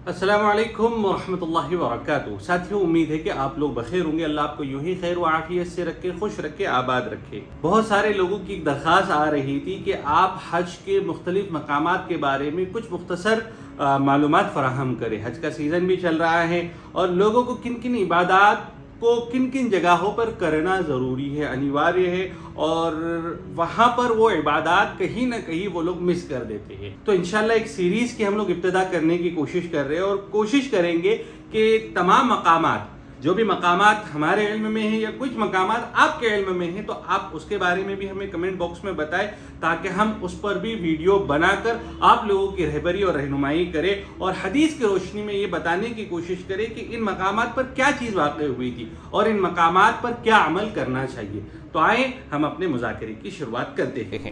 السلام علیکم ورحمۃ اللہ وبرکاتہ۔ ساتھیوں، امید ہے کہ آپ لوگ بخیر ہوں گے۔ اللہ آپ کو یوں ہی خیر و عافیت سے رکھے، خوش رکھے، آباد رکھے۔ بہت سارے لوگوں کی ایک درخواست آ رہی تھی کہ آپ حج کے مختلف مقامات کے بارے میں کچھ مختصر معلومات فراہم کریں۔ حج کا سیزن بھی چل رہا ہے اور لوگوں کو کن کن عبادات کو کن کن جگہوں پر کرنا ضروری ہے، انیواریہ ہے، اور وہاں پر وہ عبادات کہیں نہ کہیں وہ لوگ مس کر دیتے ہیں۔ تو انشاءاللہ ایک سیریز کی ہم لوگ ابتدا کرنے کی کوشش کر رہے ہیں اور کوشش کریں گے کہ تمام مقامات، جو بھی مقامات ہمارے علم میں ہیں یا کچھ مقامات آپ کے علم میں ہیں، تو آپ اس کے بارے میں بھی ہمیں کمنٹ باکس میں بتائیں تاکہ ہم اس پر بھی ویڈیو بنا کر آپ لوگوں کی رہبری اور رہنمائی کریں اور حدیث کی روشنی میں یہ بتانے کی کوشش کریں کہ ان مقامات پر کیا چیز واقع ہوئی تھی اور ان مقامات پر کیا عمل کرنا چاہیے۔ تو آئیں ہم اپنے مذاکرے کی شروعات کرتے ہیں۔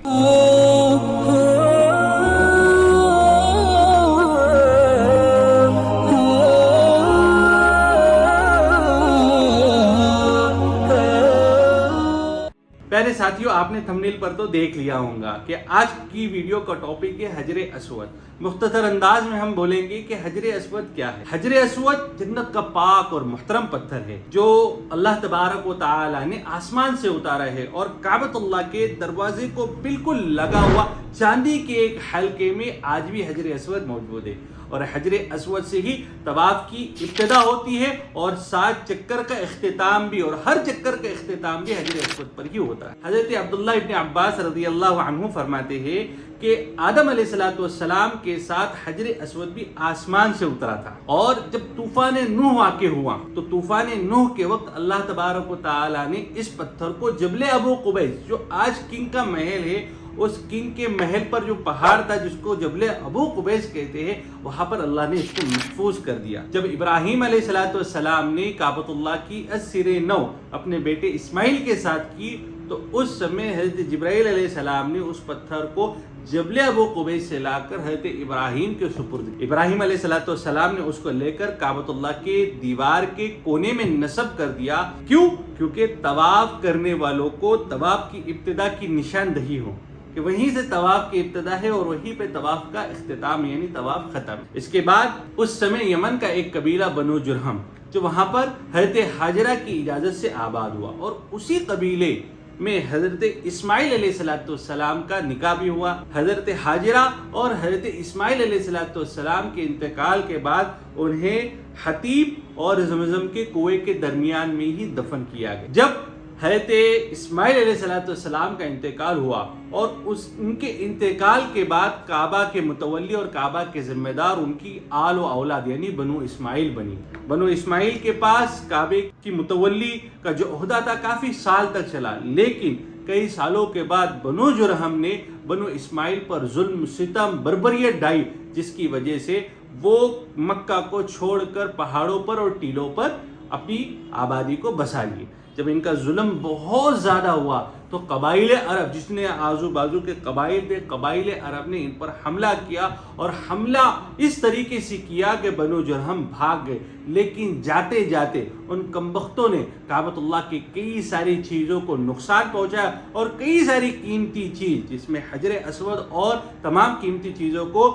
پہلے ساتھیوں، آپ نے تھمبنیل پر تو دیکھ لیا ہوگا کہ آج کی ویڈیو کا ٹاپک ہے حجر اسود۔ مختصر انداز میں ہم بولیں گے کہ حجر اسود کیا ہے۔ حجر اسود جنت کا پاک اور محترم پتھر ہے جو اللہ تبارک و تعالی نے آسمان سے اتارا ہے اور کعبۃ اللہ کے دروازے کو بالکل لگا ہوا چاندی کے ایک حلقے میں آج بھی حجر اسود موجود ہے، اور حجر اسود سے ہی طواف کی ابتدا ہوتی ہے اور 7 چکر کا اختتام بھی، اور ہر چکر کا اختتام بھی حجر اسود پر ہی ہوتا ہے۔ حضرت عبداللہ ابن عباس رضی اللہ عنہ فرماتے ہیں کہ آدم علیہ السلام کے ساتھ حجر اسود بھی آسمان سے اترا تھا، اور جب طوفان نوح واقع ہوا تو طوفان نوح کے وقت اللہ تبارک و تعالی نے اس پتھر کو جبل ابو قبیس، جو آج کنگ کا محل ہے، اس کنگ کے محل پر جو پہاڑ تھا جس کو جبل ابو قبیس کہتے ہیں، وہاں پر اللہ نے اس کو محفوظ کر دیا۔ جب ابراہیم علیہ السلام نے کعبۃ اللہ کی سر نو اپنے بیٹے اسماعیل کے ساتھ کی تو اس سمے حضرت جبرائیل علیہ السلام نے اس پتھر کو جبل ابو قبیس سے لا کر حضرت ابراہیم کے سپرد۔ ابراہیم علیہ السلام نے اس کو لے کر کعبۃ اللہ کے دیوار کے کونے میں نصب کر دیا۔ کیوں؟ کیونکہ طواف کرنے والوں کو طواف کی ابتدا کی نشاندہی ہو کہ وہیں سے طواف کی ابتدا ہے اور وہیں پہ طواف کا اختتام، یعنی طواف ختم۔ اس کے بعد اس سمے یمن کا ایک قبیلہ بنو جرہم جو وہاں پر حضرت حاجرہ کی اجازت سے آباد ہوا، اور اسی قبیلے میں حضرت اسماعیل علیہ السلام کا نکاح بھی ہوا۔ حضرت حاجرہ اور حضرت اسماعیل علیہ السلام کے انتقال کے بعد انہیں حتیب اور زمزم کے کنویں کے درمیان میں ہی دفن کیا گیا۔ جب حضرت اسماعیل علیہ السلام کا انتقال ہوا اور ان کے انتقال کے بعد کعبہ کے متولی اور کعبہ کے ذمہ دار ان کی آل و اولاد یعنی بنو اسماعیل بنی۔ بنو اسماعیل کے پاس کعبے کی متولی کا جو عہدہ تھا کافی سال تک چلا، لیکن کئی سالوں کے بعد بنو جرہم نے بنو اسماعیل پر ظلم، ستم، بربریت ڈھائی، جس کی وجہ سے وہ مکہ کو چھوڑ کر پہاڑوں پر اور ٹیلوں پر اپنی آبادی کو بسا لیے۔ جب ان کا ظلم بہت زیادہ ہوا تو قبائل عرب، جس نے آزو بازو کے قبائل تھے، قبائل عرب نے ان پر حملہ کیا، اور حملہ اس طریقے سے کیا کہ بنو جرہم بھاگ گئے، لیکن جاتے جاتے ان کمبختوں نے کعبۃ اللہ کی کئی ساری چیزوں کو نقصان پہنچایا، اور کئی ساری قیمتی چیز جس میں حجر اسود اور تمام قیمتی چیزوں کو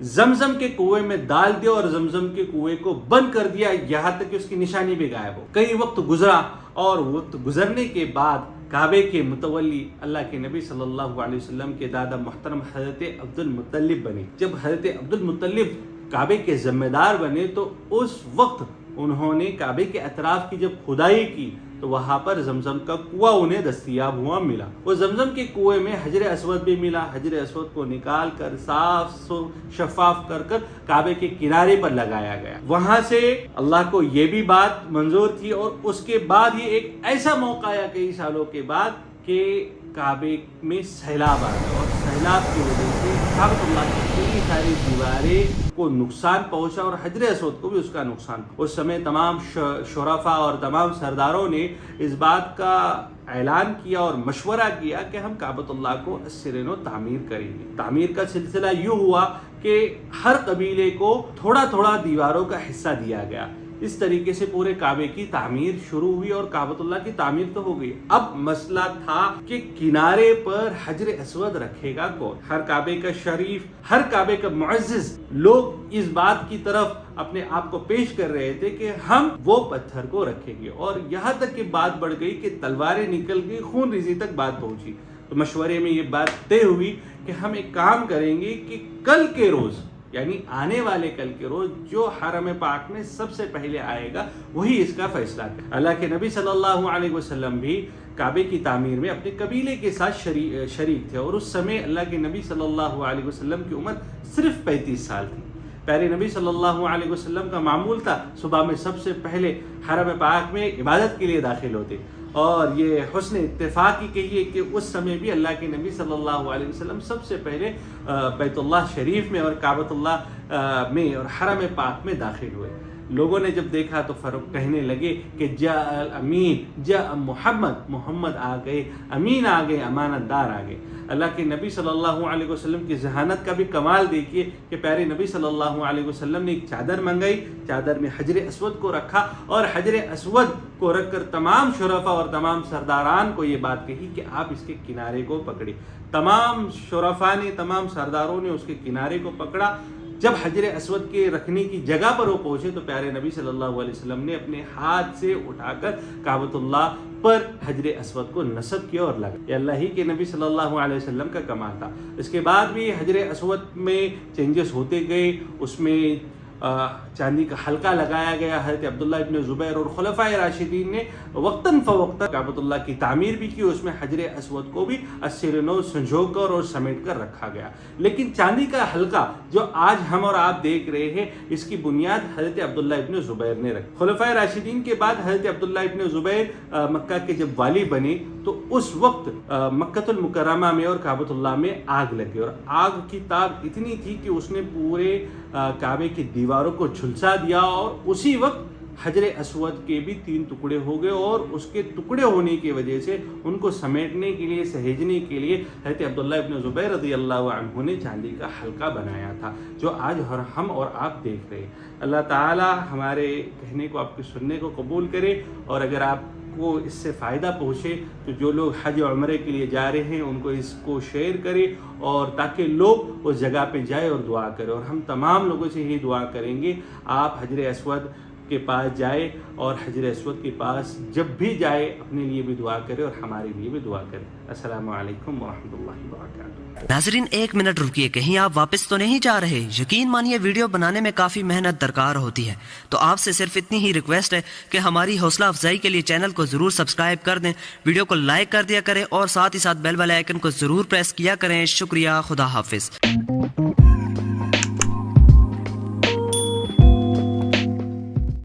زمزم کے کنویں میں ڈال دیا اور زمزم کے کنویں کو بند کر دیا، یہاں تک کہ اس کی نشانی بھی غائب ہو۔ کئی وقت گزرا اور وقت گزرنے کے بعد کعبے کے متولی اللہ کے نبی صلی اللہ علیہ وسلم کے دادا محترم حضرت عبد المطلب بنے۔ جب حضرت عبد المطلب کعبے کے ذمہ دار بنے تو اس وقت انہوں نے کعبے کے اطراف کی جب کھدائی کی تو وہاں پر زمزم کا کنواں انہیں دستیاب ہوا ملا۔ وہ زمزم کے کنویں میں حجر اسود بھی ملا۔ حجر اسود کو نکال کر صاف شفاف کر کر کعبے کے کنارے پر لگایا گیا۔ وہاں سے اللہ کو یہ بھی بات منظور تھی، اور اس کے بعد ہی ایک ایسا موقع آیا کئی سالوں کے بعد کہ کعبے میں سیلاب آ گیا، اور سیلاب کی وجہ سے کعبۃ اللہ کی کئی ساری دیواریں کو نقصان پہنچا اور حجر اسود کو بھی اس کا نقصان۔ اس سمے تمام شرفاء اور تمام سرداروں نے اس بات کا اعلان کیا اور مشورہ کیا کہ ہم کعبۃ اللہ کو سر نو تعمیر کریں گے۔ تعمیر کا سلسلہ یوں ہوا کہ ہر قبیلے کو تھوڑا تھوڑا دیواروں کا حصہ دیا گیا۔ اس طریقے سے پورے کعبے کی تعمیر شروع ہوئی اور کعبۃ اللہ کی تعمیر تو ہو گئی. اب مسئلہ تھا کہ کنارے پر حجر اسود رکھے گا کون. ہر کعبے کا شریف، ہر کعبے کا معزز لوگ اس بات کی طرف اپنے آپ کو پیش کر رہے تھے کہ ہم وہ پتھر کو رکھیں گے، اور یہاں تک کہ بات بڑھ گئی کہ تلواریں نکل گئی، خون ریزی تک بات پہنچی. تو مشورے میں یہ بات طے ہوئی کہ ہم ایک کام کریں گے کہ کل کے روز، یعنی آنے والے کل کے روز، جو حرم پاک میں سب سے پہلے آئے گا وہی اس کا فیصلہ کرے. اللہ کے نبی صلی اللہ علیہ وسلم بھی کعبے کی تعمیر میں اپنے قبیلے کے ساتھ شریک تھے، اور اس سمے اللہ کے نبی صلی اللہ علیہ وسلم کی عمر صرف 35 سال تھی. پیارے نبی صلی اللہ علیہ وسلم کا معمول تھا صبح میں سب سے پہلے حرم پاک میں عبادت کے لیے داخل ہوتے، اور یہ حسن اتفاق کی کہیے کہ اس سمے بھی اللہ کے نبی صلی اللہ علیہ وسلم سب سے پہلے بیت اللہ شریف میں اور کعبۃ اللہ میں اور حرم پاک میں داخل ہوئے. لوگوں نے جب دیکھا تو فرق کہنے لگے کہ جاء الامین، جاء محمد آ گئے، امین آ گئے، امانت دار آ گئے. اللہ کے نبی صلی اللہ علیہ وسلم کی ذہانت کا بھی کمال دیکھیے کہ پیارے نبی صلی اللہ علیہ وسلم نے ایک چادر منگائی، چادر میں حجر اسود کو رکھا، اور حجر اسود کو رکھ کر تمام شرفا اور تمام سرداران کو یہ بات کہی کہ آپ اس کے کنارے کو پکڑے. تمام شرفا نے، تمام سرداروں نے اس کے کنارے کو پکڑا. جب حجر اسود کے رکھنے کی جگہ پر وہ پہنچے تو پیارے نبی صلی اللہ علیہ وسلم نے اپنے ہاتھ سے اٹھا کر کعبۃ اللہ پر حجر اسود کو نصب کیا اور لگا. یہ اللہ ہی کے نبی صلی اللہ علیہ وسلم کا کمال تھا. اس کے بعد بھی حجر اسود میں چینجز ہوتے گئے، اس میں چاندی کا حلقہ لگایا گیا. حضرت عبداللہ ابن زبیر اور خلفائے راشدین نے وقتاً فوقتاً کعبۃ اللہ کی تعمیر بھی کی، اس میں حجر اسود کو بھی اثر نو سنجو کر اور سمیٹ کر رکھا گیا. لیکن چاندی کا حلقہ جو آج ہم اور آپ دیکھ رہے ہیں، اس کی بنیاد حضرت عبداللہ ابن زبیر نے رکھی. خلفائے راشدین کے بعد حضرت عبداللہ ابن زبیر مکہ کے جب والی بنے تو اس وقت مکہ المکرمہ میں اور کعبۃ اللہ میں آگ لگی، اور آگ کی تاب اتنی تھی کہ اس نے پورے کعبے کی دیواروں کو جھلسا دیا، اور اسی وقت حجر اسود کے بھی 3 ٹکڑے ہو گئے، اور اس کے ٹکڑے ہونے کی وجہ سے ان کو سمیٹنے کے لیے، سہیجنے کے لیے حضرت عبداللہ ابن زبیر رضی اللہ عنہ نے چاندی کا حلقہ بنایا تھا، جو آج ہم اور آپ دیکھ رہے ہیں. اللہ تعالی ہمارے کہنے کو، آپ کے سننے کو قبول کرے، اور اگر آپ کو اس سے فائدہ پہنچے تو جو لوگ حج و عمرے کے لیے جا رہے ہیں ان کو اس کو شیئر کرے، اور تاکہ لوگ اس جگہ پہ جائے اور دعا کرے. اور ہم تمام لوگوں سے یہی دعا کریں گے، آپ حجر اسود کے پاس جائے، اور حجر اسود کے پاس جب بھی جائے اپنے لیے بھی دعا کرے اور ہمارے لیے بھی دعا کرے. السلام علیکم ورحمۃ اللہ وبرکاتہ. ناظرین ایک منٹ رکیے، کہیں آپ واپس تو نہیں جا رہے؟ یقین مانیے ویڈیو بنانے میں کافی محنت درکار ہوتی ہے، تو آپ سے صرف اتنی ہی ریکویسٹ ہے کہ ہماری حوصلہ افزائی کے لیے چینل کو ضرور سبسکرائب کر دیں، ویڈیو کو لائک کر دیا کریں، اور ساتھ ہی ساتھ بیل والے آئیکن کو ضرور پریس کیا کریں. شکریہ. خدا حافظ.